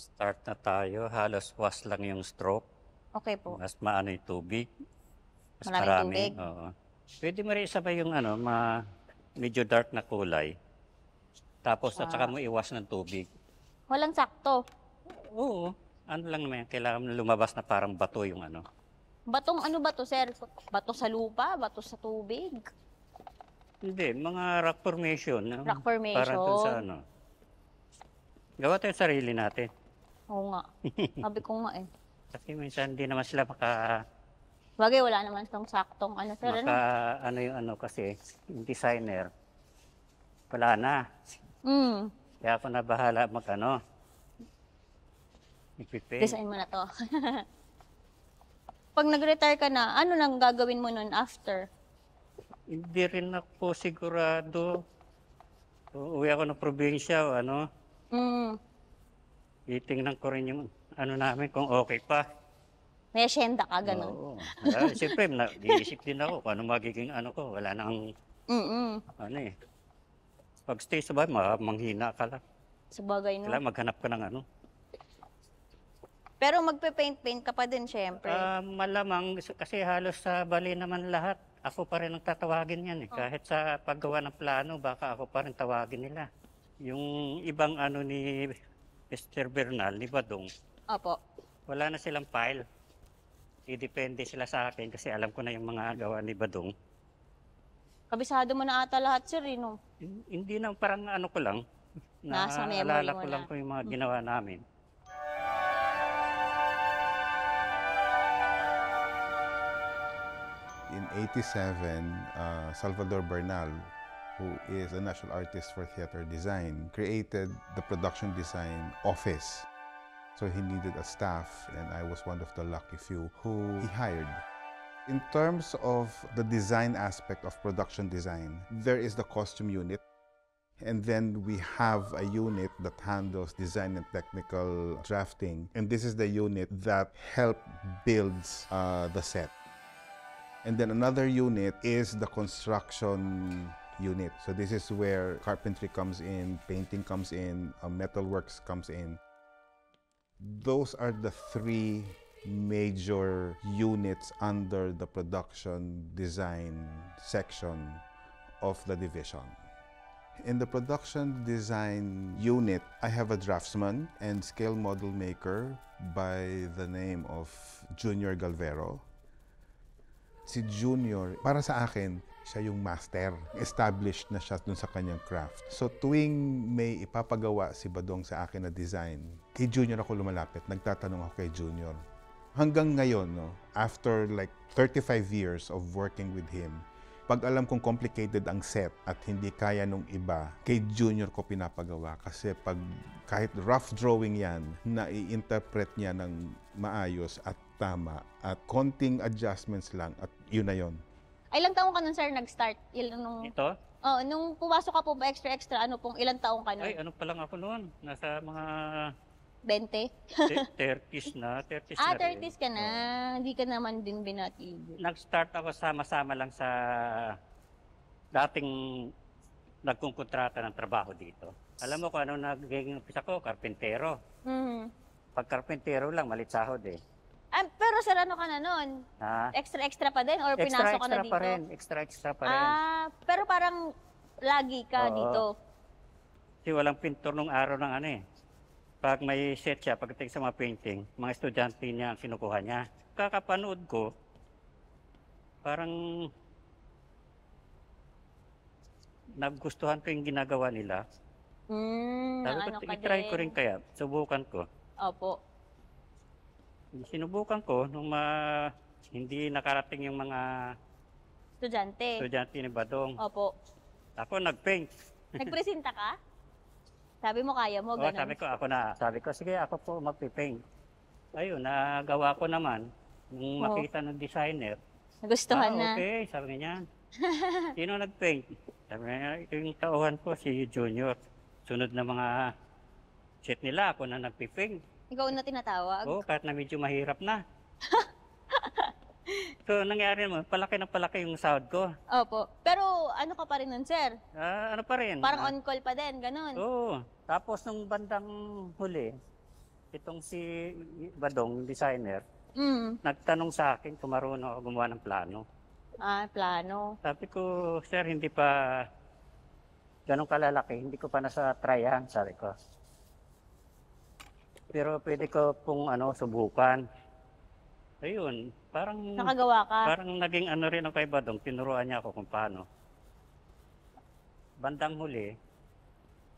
Start na tayo. Halos was lang yung stroke. Okay po. Mas maano yung tubig. Mas Maraming marami. tubig. Oo. Pwede mo rin isabay yung medyo dark na kulay. Tapos at saka mo iwas ng tubig. Walang sakto. Oo. Ano lang naman yan. Kailangan lumabas na parang bato yung ano. Batong ano ba to, sir? Bato sa lupa? Bato sa tubig? Hindi. Mga rock formation. Rock formation. Parang dun sa ano. Gawa tayo sarili natin. Oo nga. Sabi ko nga eh. Kasi minsan hindi naman sila Bagay, wala naman itong saktong ano, sir. Ano? ano yung ano kasi, yung designer, wala na. Hmm. Kaya ako na bahala ipipaint. Design mo na to. Pag nag-retire ka na, ano nang gagawin mo nun after? Hindi rin ako sigurado. Uwi ako ng probinsya o ano, Hmm. itingnan ko rin yung ano namin kung okay pa. May asyenda ka, ganun. Oo. Siyempre, iisip din ako kung ano magiging ano ko. Wala nang Mm-mm. ano eh. Pag stay sa bahay, manghina ka lang. Sabagay, no? Kailangan maghanap ka ng ano. Pero magpe-paint-paint ka pa din, syempre. Malamang, kasi halos sa bali naman lahat, ako pa rin ang tatawagin yan eh. Kahit sa paggawa ng plano, baka ako pa rin tawagin nila. Yung ibang ano ni Mr. Bernal, ni Badong, Opo. wala na silang file. Idepende sila sa akin kasi alam ko na yung mga gawa ni Badong. Kabisado mo na ata lahat, sir, eh, no? Hindi na parang ano ko lang, Nasa memory naalala mo ko lang na. ko yung mga ginawa namin. In 87, Salvador Bernal, who is a national artist for theater design, created the production design office. So he needed a staff, and I was one of the lucky few who he hired. In terms of the design aspect of production design, there is the costume unit, and then we have a unit that handles design and technical drafting, and this is the unit that help builds the set. And then another unit is the construction unit. So this is where carpentry comes in, painting comes in, metalworks comes in. Those are the three major units under the production design section of the division. In the production design unit, I have a draftsman and scale model maker by the name of Junior Galvero. Si Junior, para sa akin, siya yung master. Established na siya dun sa kanyang craft. So tuwing may ipapagawa si Badong sa akin na design, kay Junior ako lumalapit. Nagtatanong ako kay Junior. Hanggang ngayon, no, after like 35 years of working with him, pag alam kong complicated ang set at hindi kaya nung iba, kay Junior ko pinapagawa. Kasi pag kahit rough drawing yan, na-i-interpret niya ng maayos at tama at konting adjustments lang at yun na yun. Ay, ilang taong ka nun, sir, nag-start? Ito? Oh, nung pumasok ka po ba extra, ano pong ilang taong ka nun? Ay, ano pa lang ako noon? Nasa mga 20? 30s na. 30s Ah, na rin. 30s ka na. Hindi ka naman din binatigil. Nag-start ako sama-sama lang sa dating nagkukontrata ng trabaho dito. Alam mo kung ano nagiging umpisa ko? Karpentero. Mhm. Pag karpentero lang, malit sahod eh. Pero sir, ano ka na nun? Ha? Extra pa din or pinasok ka na dito? pa rin. Extra pa rin. Pero parang lagi ka Oo. dito. Kasi walang pintor nung araw ng ano eh. Pag may set siya, pagdating sa mga painting, mga estudyante niya ang kinukuha niya. Kakapanood ko, parang nagustuhan ko yung ginagawa nila. Sabi ko, Ano ka itry ko din. rin kaya. Subukan ko. Opo. Sinubukan ko nung hindi nakarating yung mga Estudyante. estudyante ni Badong. Opo. Ako nag-paint. Nagpresenta ka? Sabi mo kaya mo, Oo, ganun. sabi ko, ako na. Sabi ko, sige, ako po magpipaint. Ayun, nagawa ko naman. Nung Oo. makita ng designer, Nagustuhan na. okay, sabi niya. Sino nag-paint? Sabi niya, ito yung tauhan ko, si Junior. Sunod na mga set nila, ako na nagpipaint. Ikaw na tinatawag? Oo, kahit na medyo mahirap na. So, nangyari naman, palaki na palaki yung sahod ko. Opo. Pero ano ka pa rin nun, sir? Ano pa rin? Parang on call pa din, ganun. Oo. Tapos nung bandang huli, Itong si Badong, designer, Mm. nagtanong sa akin kung marunong ako gumawa ng plano. Ah, plano. Sabi ko, sir, hindi pa ganun kalalaki, hindi ko pa nasa tryan, sabi ko. Pero pwede ko pong subukan. Ayun, Nakagawa ka. parang naging ano rin ako kay Badong, tinuruan niya ako kung paano. Bandang huli,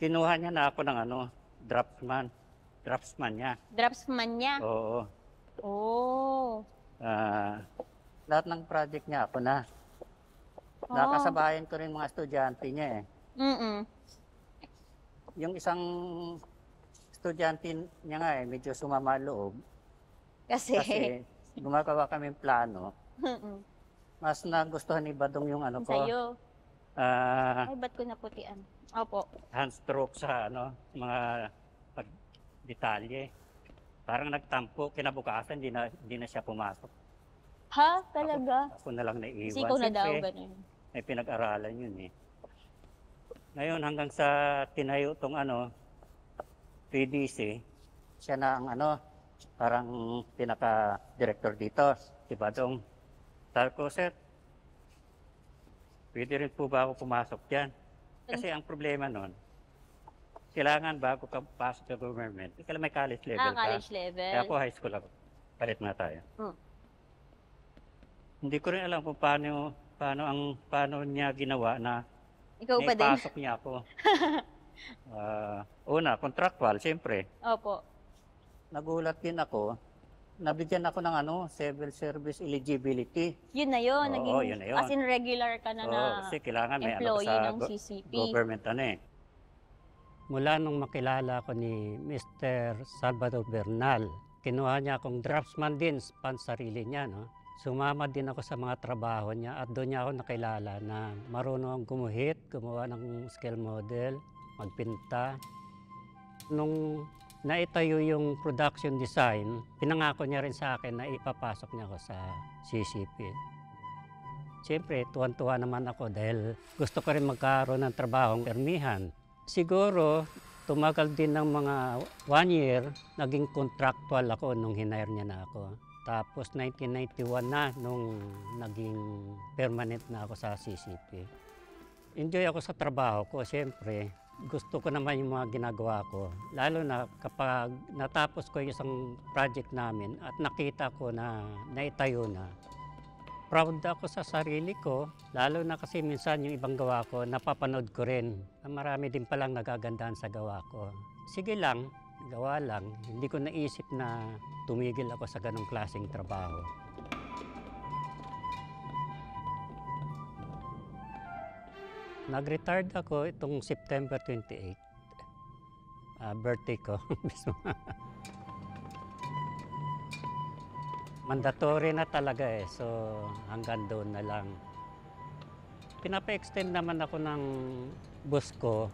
kinuha niya na ako ng draftsman niya. Draftsman niya. Oo. Oh. Lahat ng project niya ako na. Nakasabayan ko rin mga estudyante niya eh. Mm-mm. Yung isang estudyante niya nga eh, medyo sumama loob. Kasi. Kasi gumagawa kami ng plano. Mm-mm. Mas nagustuhan ni Badong yung ko, Sa'yo. Ay, ba't ko naputian? Opo. hand stroke sa mga pagdetalye. Parang nagtampo, kinabukasan, hindi na siya pumasok. Ha? Talaga? Ako na lang naiiwan. Kasi ikaw na daw, Siyempre, ganun. may pinag-aralan yun eh. Ngayon hanggang sa tinayo tong PDC, siya na ang parang pinaka-director dito, si Badong. Sabi ko, sir, pwede rin po ba ako pumasok dyan? Kasi ang problema nun, kailangan bago ka pasok sa government, kailangan may college level ka. College level. Kaya po high school ako. Palit na tayo. Hmm. Hindi ko rin alam kung paano niya ginawa na Ikaw pa din. naipasok niya ako. Una, contractual, siyempre. Opo. Nagulat din ako, nabigyan ako ng civil service eligibility. Yun na yun. Oo, yun na yun. As in regular ka na na Kasi kailangan may employee sa ng CCP. government Mula nung makilala ko ni Mr. Salvador Bernal, kinuha niya akong draftsman din, pansarili niya, no? Sumama din ako sa mga trabaho niya at doon niya ako nakilala na marunong akong gumuhit, gumawa ng scale model, magpinta. Nung naitayo yung production design, pinangako niya rin sa akin na ipapasok niya ako sa CCP. Siyempre, tuwan-tuwa naman ako dahil gusto ko rin magkaroon ng trabahong permihan. Siguro, tumagal din ng mga 1 year, naging contractual ako nung hinire niya na ako. Tapos 1991 na nung naging permanent na ako sa CCP. Enjoy ako sa trabaho ko, siyempre. Gusto ko naman yung mga ginagawa ko. Lalo na kapag natapos ko yung isang project namin at nakita ko na naitayo na, proud ako sa sarili ko, lalo na kasi minsan yung ibang gawa ko, napapanood ko rin. Marami din palang nagagandahan sa gawa ko. Sige lang, gawa lang. Hindi ko naisip na tumigil ako sa ganong klaseng trabaho. Nag-retired ako itong September 28. Birthday ko. Mandatory na talaga eh, so hanggang doon na lang. Pinapa-extend naman ako ng boss ko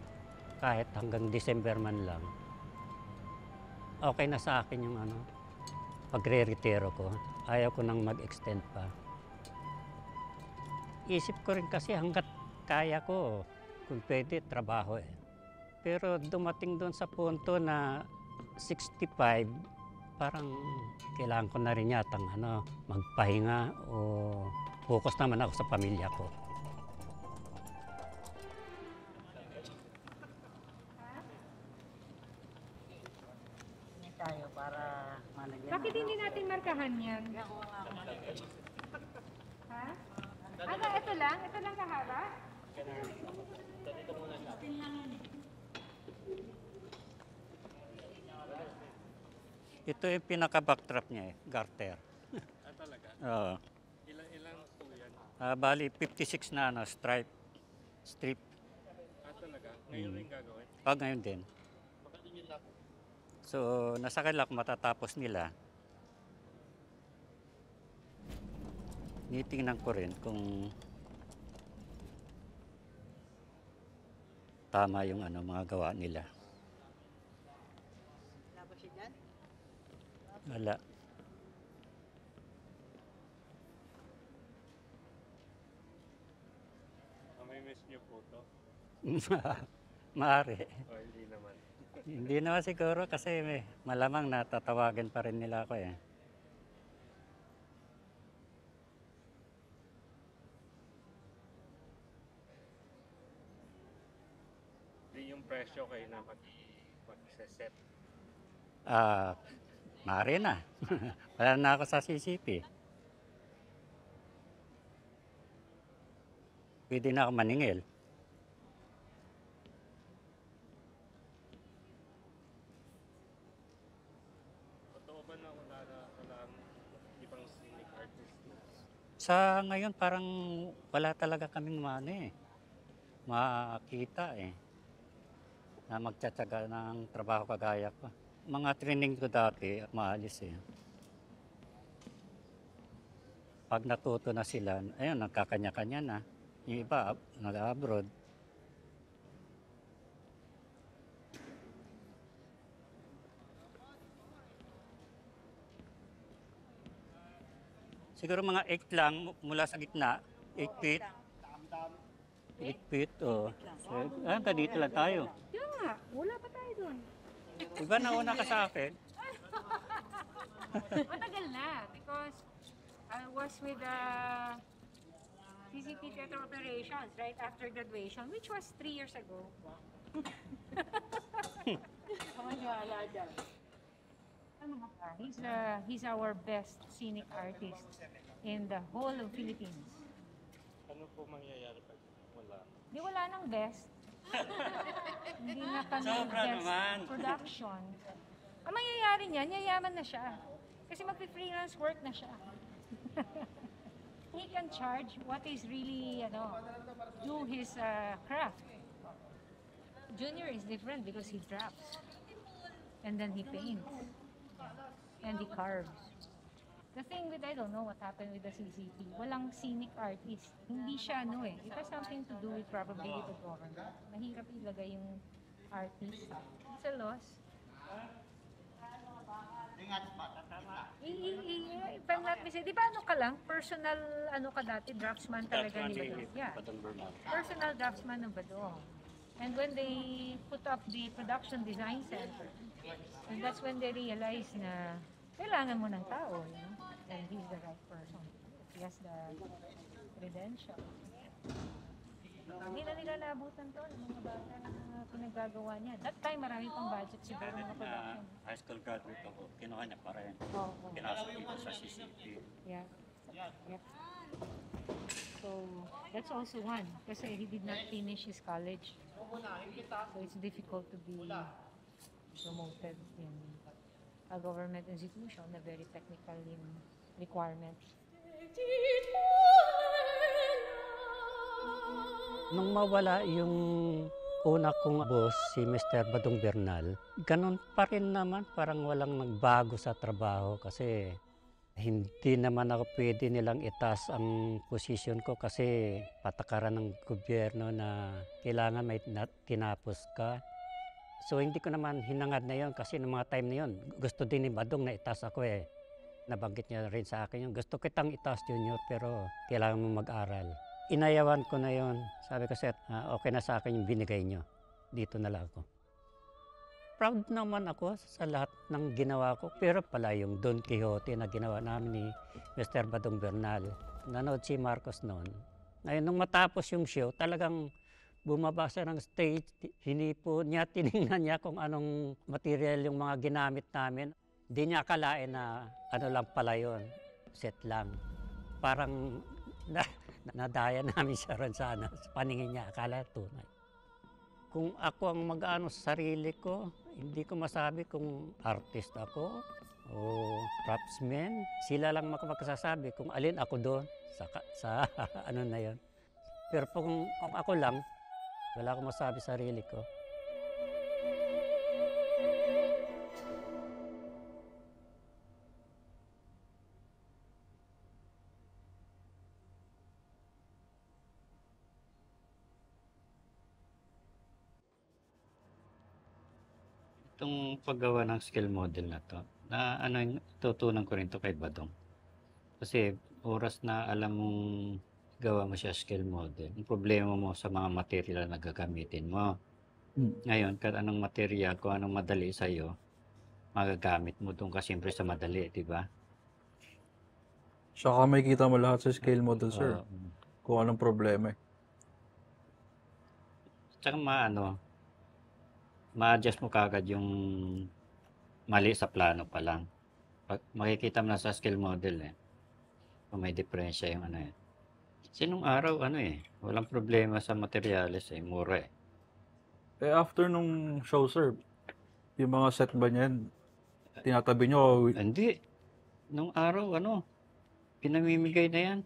kahit hanggang December man lang. Okay na sa akin yung pagre-retiro ko. Ayaw ko nang mag-extend pa. Isip ko rin kasi hanggat kaya ko, kung pwede, trabaho eh. Pero dumating doon sa punto na 65, parang kailangan ko na rin yatang magpahinga o focus naman ako sa pamilya ko. Tayo para malagyan. Bakit hindi natin markahan yan? Ha? Ito lang? Ito lang kahaba? Ito yung pinaka-backdrop niya eh, garter. Talaga? Oo. Ilang po yan? Bali, 56 na strip. Talaga? Ngayon rin gagawin? Ngayon din. So, nasa kanila kung matatapos nila. Nitingnan ko rin kung tama yung mga gawa nila. Wala. May miss niyo po to? Maaari. O hindi naman? Hindi naman siguro kasi malamang natatawagan pa rin nila ako eh. Di yung presyo kayo na mag-set. Ah, maaari na. Wala na ako sa CCP. Pwede na ako maningil. Totoo ba na wala ibang scenic artist na? Sa ngayon parang wala talaga kaming makita eh. Na magtsatsaga ng trabaho kagaya ko. Mga training ko dati, maalis eh. Pag natuto na sila, ayun, nagkakanya-kanya na. Yung iba, nag-abroad. Siguro mga 8 lang mula sa gitna. 8 feet. 8 feet, oh. So, hanggang dito lang tayo. Yun nga, wala pa tayo dun. Iba nauna ka sa akin. Matagal na because I was with the CCP Theater Operations right after graduation, which was 3 years ago. He's our best scenic artist in the whole of Philippines. Ano po mangyayari pag wala? Di wala nang best. Hindi na kami Sobra best naman. production. Ang mangyayari niyan, yayaman na siya. Kasi mag-freelance work na siya. He can charge what is really, do his craft. Junior is different because he drafts. And then he paints. And he carves. The thing with, I don't know what happened with the CCP. Walang scenic artist. Hindi siya, it has something to do with probably with the government. Mahirap ilagay yung artist. It's a loss. If I'm not mistaken, di ba ka lang? Personal, ka dati, draftsman talaga ni Badong. Yeah. Personal draftsman ng Badong. And when they put up the production design center, and that's when they realized na kailangan mo ng tao, and he's the right person. He has the credentials. Hindi na nila naabutan to, ng mga bata na pinaggagawa niya. That time, marami pang budget siguro mga production. High school graduate ako, kinuha niya pa rin. Oo. Pinasok dito sa CCP. Yeah. Yep. So, that's also one. Kasi he did not finish his college. So, it's difficult to be promoted in a government institution na very technical in requirements. Nung mawala yung una kong boss, si Mr. Badong Bernal, ganun pa rin naman, parang walang nagbago sa trabaho kasi hindi naman ako pwede nilang itaas ang posisyon ko kasi patakaran ng gobyerno na kailangan may tinapos ka. So hindi ko naman hinangad na yon kasi noong mga time na yon, gusto din ni Badong na itaas ako eh. Nabanggit niya rin sa akin yung gusto kitang itaas junior pero kailangan mo mag-aral. Inayawan ko na yon. Sabi ko, sir, okay na sa akin yung binigay nyo. Dito na lang ako. Proud naman ako sa lahat ng ginawa ko. Pero pala yung Don Quixote na ginawa namin ni Mr. Badong Bernal. Nanood si Marcos noon. Ngayon, nung matapos yung show, talagang bumaba siya ng stage. Hinipo niya, tinignan niya kung anong material yung mga ginamit namin. Hindi niya akalain na ano lang pala yun. Set lang. Parang nadaya namin siya ron sa paningin niya. Akala tunay. Kung ako ang mag-ano sa sarili ko, hindi ko masabi kung artist ako o craftsman. Sila lang makapagsasabi kung alin ako doon sa ano na yon. Pero kung ako lang, wala akong masabi sa sarili ko. Itong paggawa ng scale model na to, na tutunan ko rin to kay Badong. Kasi oras na alam mong gawa mo siya scale model, ang problema mo sa mga material na gagamitin mo. Ngayon, kahit anong material, kung anong madali sa'yo, magagamit mo doon ka siyempre sa madali, di ba? Saka may kita mo lahat sa scale model, sir. Oo. Kung anong problema eh. Tsaka ma-adjust mo kagad yung mali sa plano pa lang. Makikita mo na sa scale model eh. Kung may diferensya yung ano eh. Kasi nung araw, walang problema sa materyales eh, mura eh. Eh, after nung show, sir, yung mga set ba niyan, tinatabi nyo, Hindi. Nung araw, pinamimigay na yan.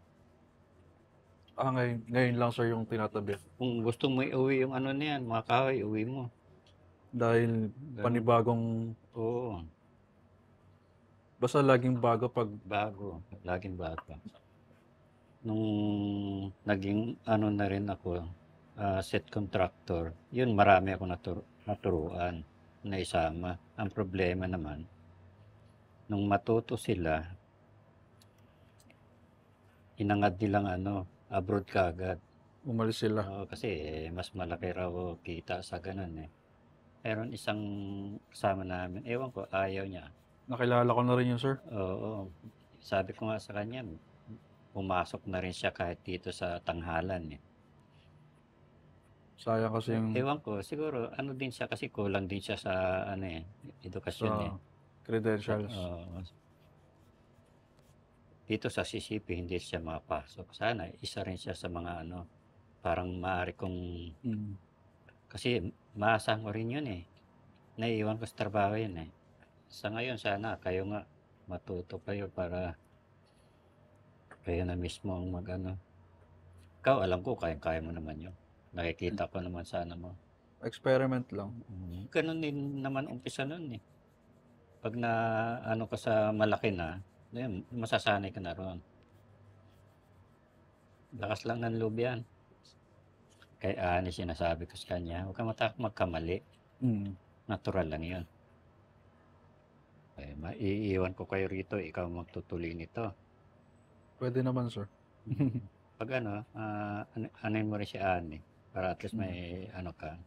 ngayon lang, sir, yung tinatabi. Kung gusto mo iuwi yung na yan, mga kahoy, iuwi mo. Dahil panibagong, Oo, basta laging bago pag, bago. Laging bago. Nung naging na rin ako, set contractor, yun marami ako naturuan na isama. Ang problema naman, nung matuto sila, inangad nilang abroad kagad. umalis sila. Kasi mas malaki raw kita sa ganun eh. Meron isang kasama namin, ewan ko, ayaw niya. Nakilala ko na rin yun, sir. Oo, sabi ko nga sa kanya, pumasok na rin siya kahit dito sa tanghalan eh. Sayang kasi yung Ewan ko, siguro din siya kasi kulang din siya sa edukasyon eh. sa credentials. Oo. Dito sa CCP hindi siya makapasok. Sana isa rin siya sa mga parang maaari kong Mm. kasi maasang mo rin yun eh. Naiiwan ko sa trabaho yun eh. Sa ngayon sana kayo nga matuto kayo para kayo na mismo ang Ikaw alam ko kaya mo naman yun. Nakikita ko naman sana mo. Experiment lang. Ganun din naman umpisa nun eh. Pag ka sa malaki na, yun, masasanay ka na ron. Lakas lang ng loob yan. Kay Ani sinasabi ko sa kanya, huwag ka matakot magkamali. Mm. Natural lang yun. Maiiwan ko kayo rito, ikaw magtutuloy nito. Pwede naman, sir. Pag anin mo rin si Ani, para at least may ka.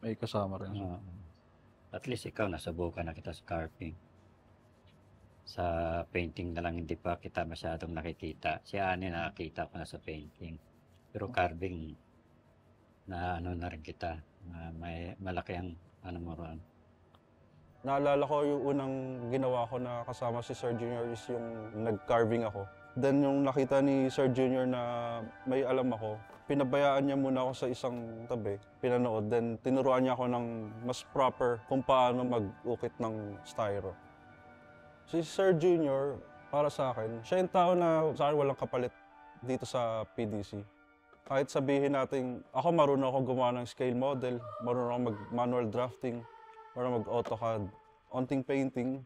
May kasama rin. Sir. At least ikaw, nasubukan na kita sa carving. Sa painting na lang hindi pa kita masyadong nakikita. Si Ani nakakita ko na sa painting. Pero carving, na na rin kita. May malaki ang mo ron. Naalala ko yung unang ginawa ko na kasama si Sir Junior is yung nag-carving ako. Then yung nakita ni Sir Junior na may alam ako, pinabayaan niya muna ako sa isang tabi, pinanood. Then tinuruan niya ako ng mas proper kung paano mag-ukit ng styro. Si Sir Junior, para sa akin, siya yung tao na sa akin walang kapalit dito sa PDC. Kahit sabihin natin, ako marunong ako gumawa ng scale model, marunong ako mag-manual drafting, marunong mag-AutoCAD, onting painting,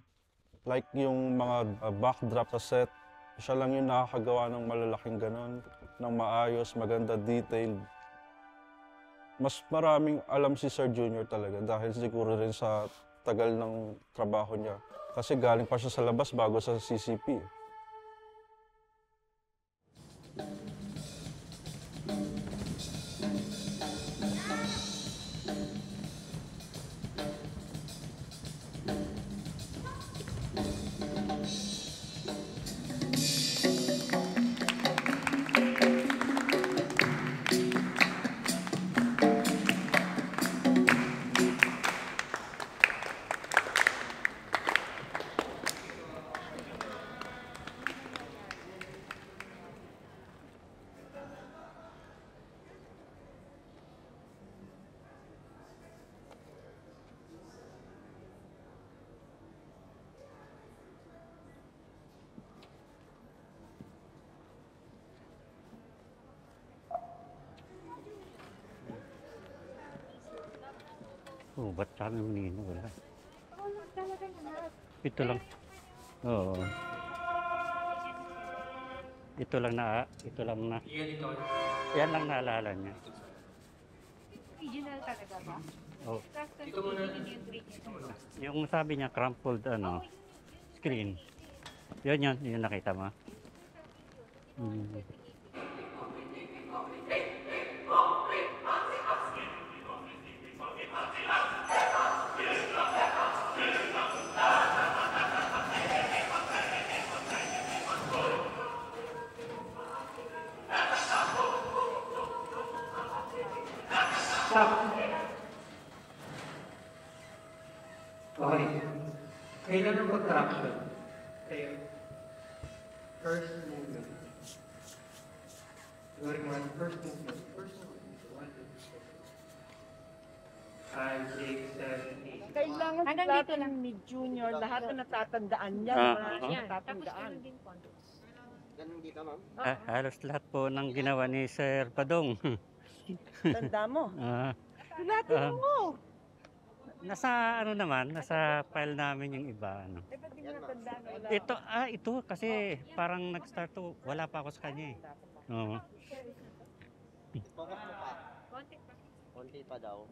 like yung mga backdrop sa set, siya lang yung nakakagawa ng malalaking ganon, ng maayos, maganda, detailed. Mas maraming alam si Sir Junior talaga dahil siguro rin sa tagal ng trabaho niya. Kasi galing pa siya sa labas bago sa CCP. Ba't sabi mo nino? Wala. Ito lang. Oo. Ito lang na. Yan lang naalala niya. Original talaga ba? Oh. Dito muna. Yung sabi niya crumpled screen. Yun nakita mo. Stop. Okay. Kailan ang contraction? Kayo. First movement. During one first movement. First movement. 1, 2, 3, 4, 5, 6, 7, 8. Kailangan Hanggang lahat dito lang. ni Junior, lahat na natatandaan niya. Ah, Wala oo. siyang Yan. Tapos natatandaan. ganun din po. Ganun dito, ma'am. Halos lahat po ng ginawa ni Sir Padong. Tanda mo. Ah, Latin Ah. mo. nasa ano naman, nasa file namin yung iba. Ano. Eh, ba't di mo natandaan? Wala. Ito kasi parang nag-start to, wala pa ako sa kanya eh. Oo. Focus mo pa. Konti pa. Konti pa daw.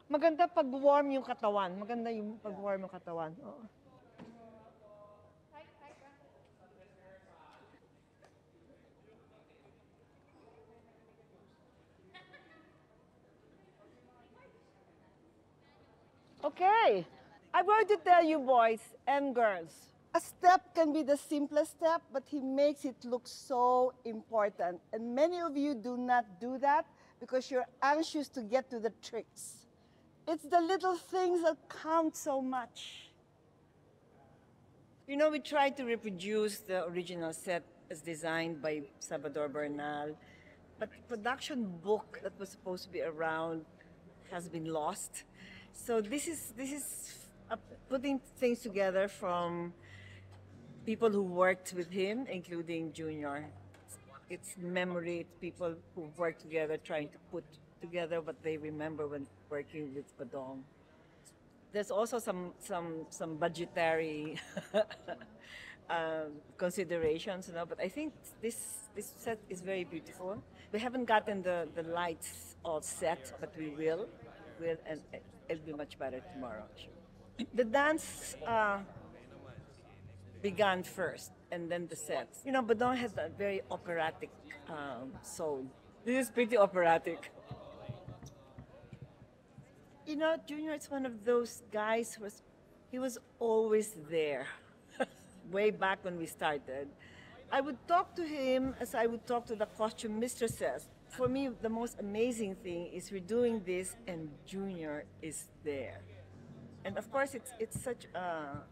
Maganda pag-warm yung katawan. Maganda yung pag-warm yung katawan. Oo. Okay. I'm going to tell you, boys and girls, a step can be the simplest step, but he makes it look so important. And many of you do not do that because you're anxious to get to the tricks. It's the little things that count so much. You know, we tried to reproduce the original set as designed by Salvador Bernal, but the production book that was supposed to be around has been lost. So this is putting things together from people who worked with him, including Junior. It's memory, it's people who worked together trying to put together what they remember when working with Badong. There's also some budgetary considerations, you know, but I think this set is very beautiful. We haven't gotten the lights all set, but we will, and it'll be much better tomorrow. The dance began first, and then the sets. You know, Badong has a very operatic soul. This is pretty operatic. You know, Junior is one of those guys he was always there. Way back when we started. I would talk to him as I would talk to the costume mistresses. For me, the most amazing thing is we're doing this and Junior is there. And of course, it's such a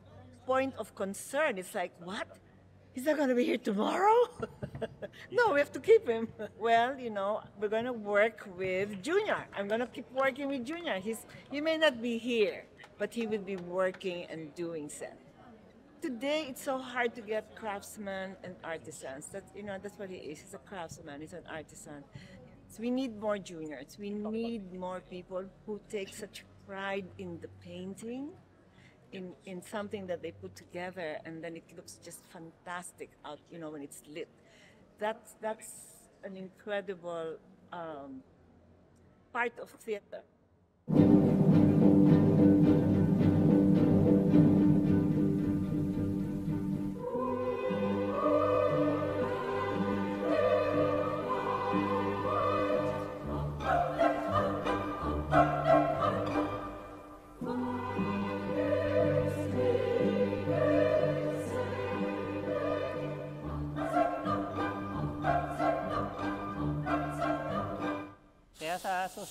point of concern. It's like, what? He's not going to be here tomorrow? No, we have to keep him. Well, you know, we're going to work with Junior. I'm going to keep working with Junior. He may not be here, but he will be working and doing set. Today, it's so hard to get craftsmen and artisans. That's what he is. He's a craftsman. He's an artisan. So we need more juniors. We need more people who take such pride in the painting, in something that they put together, and then it looks just fantastic out, you know, when it's lit. That's an incredible part of theater.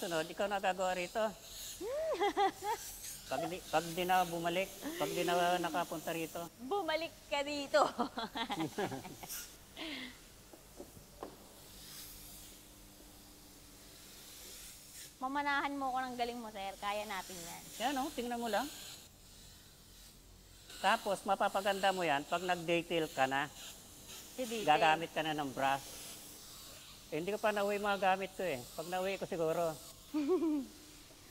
susunod, ikaw na gagawa rito. Pag di na bumalik, pag di na nakapunta rito. Bumalik ka dito. Mamanahan mo ko ng galing mo, sir. Kaya natin yan. Yan o, tingnan mo lang. Tapos, mapapaganda mo yan pag nag-detail ka na. Gagamit ka na ng brush. Eh, hindi ko pa nauwi mga gamit ko eh. Pag nauwi ko siguro.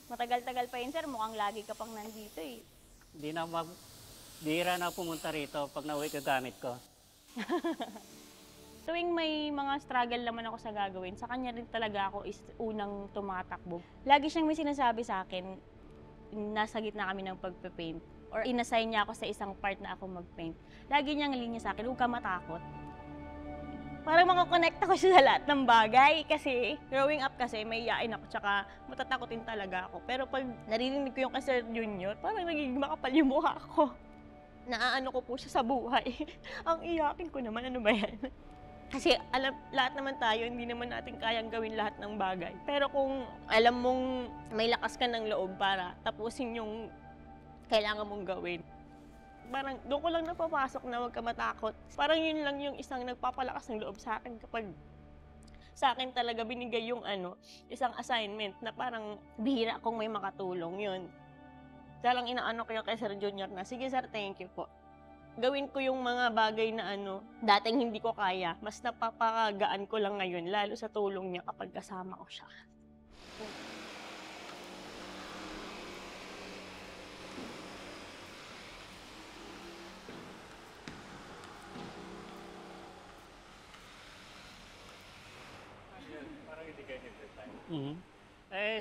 Matagal-tagal pa yun, sir. Mukhang lagi ka pang nandito eh. Bihira na pumunta rito pag nauwi ko gamit ko. Tuwing may mga struggle naman ako sa gagawin, sa kanya rin talaga ako is unang tumatakbo. Lagi siyang may sinasabi sa akin, nasa gitna kami ng pagpe-paint, or inassign niya ako sa isang part na ako mag-paint. Lagi niyang linya sa akin, huwag ka matakot. Parang makakonect ako siya sa lahat ng bagay kasi growing up kasi may iyain ako tsaka matatakotin talaga ako. Pero pag narinig ko yung kay Sir Junior, parang nagiging makapal yung mukha ko. Naaano ko po siya sa buhay. Ang iyakin ko naman, ano ba yan? Kasi alam, lahat naman tayo, hindi naman natin kayang gawin lahat ng bagay. Pero kung alam mong may lakas ka ng loob para tapusin yung kailangan mong gawin, parang doon ko lang napapasok na huwag ka matakot. Parang yun lang yung isang nagpapalakas ng loob sa akin kapag sa akin talaga binigay yung isang assignment na parang bihira kung may makatulong yun. Talang inaano ko yung kay Sir Junior na, sige sir, thank you po. Gawin ko yung mga bagay na dating hindi ko kaya, mas napapakagaan ko lang ngayon, lalo sa tulong niya kapag kasama ko siya.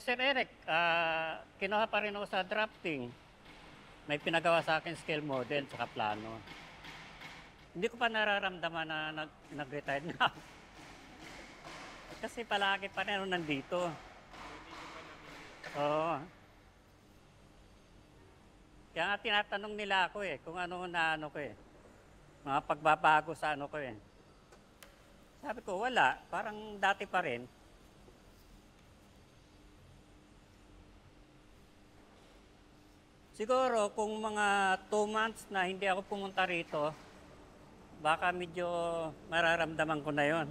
Sir Eric, kinuha pa rin ako sa drafting. May pinagawa sa akin scale model at plano. Hindi ko pa nararamdaman na nag-retired na ako. Kasi palagi pa rin nandito. Oo. Kaya nga tinatanong nila ako kung ano na ko Mga pagbabago sa ko Sabi ko, wala. Parang dati pa rin. Siguro kung mga 2 months na hindi ako pumunta rito, baka medyo mararamdaman ko na yon.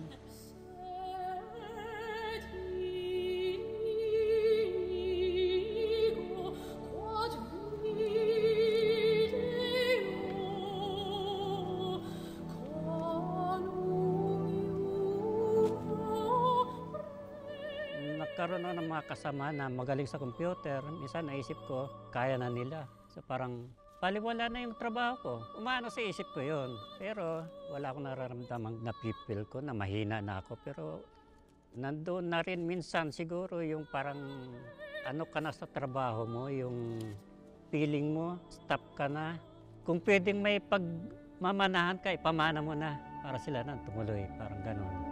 Nagkaroon ng mga kasama na magaling sa computer. Minsan naisip ko, kaya na nila. So parang baliwala na yung trabaho ko. Umano sa isip ko yun. Pero wala akong nararamdamang napipil ko na mahina na ako. Pero nandoon na rin minsan siguro yung parang ano ka na sa trabaho mo, yung feeling mo, stop ka na. Kung pwedeng may pagmamanahan ka, ipamana mo na para sila na tumuloy. Parang ganun.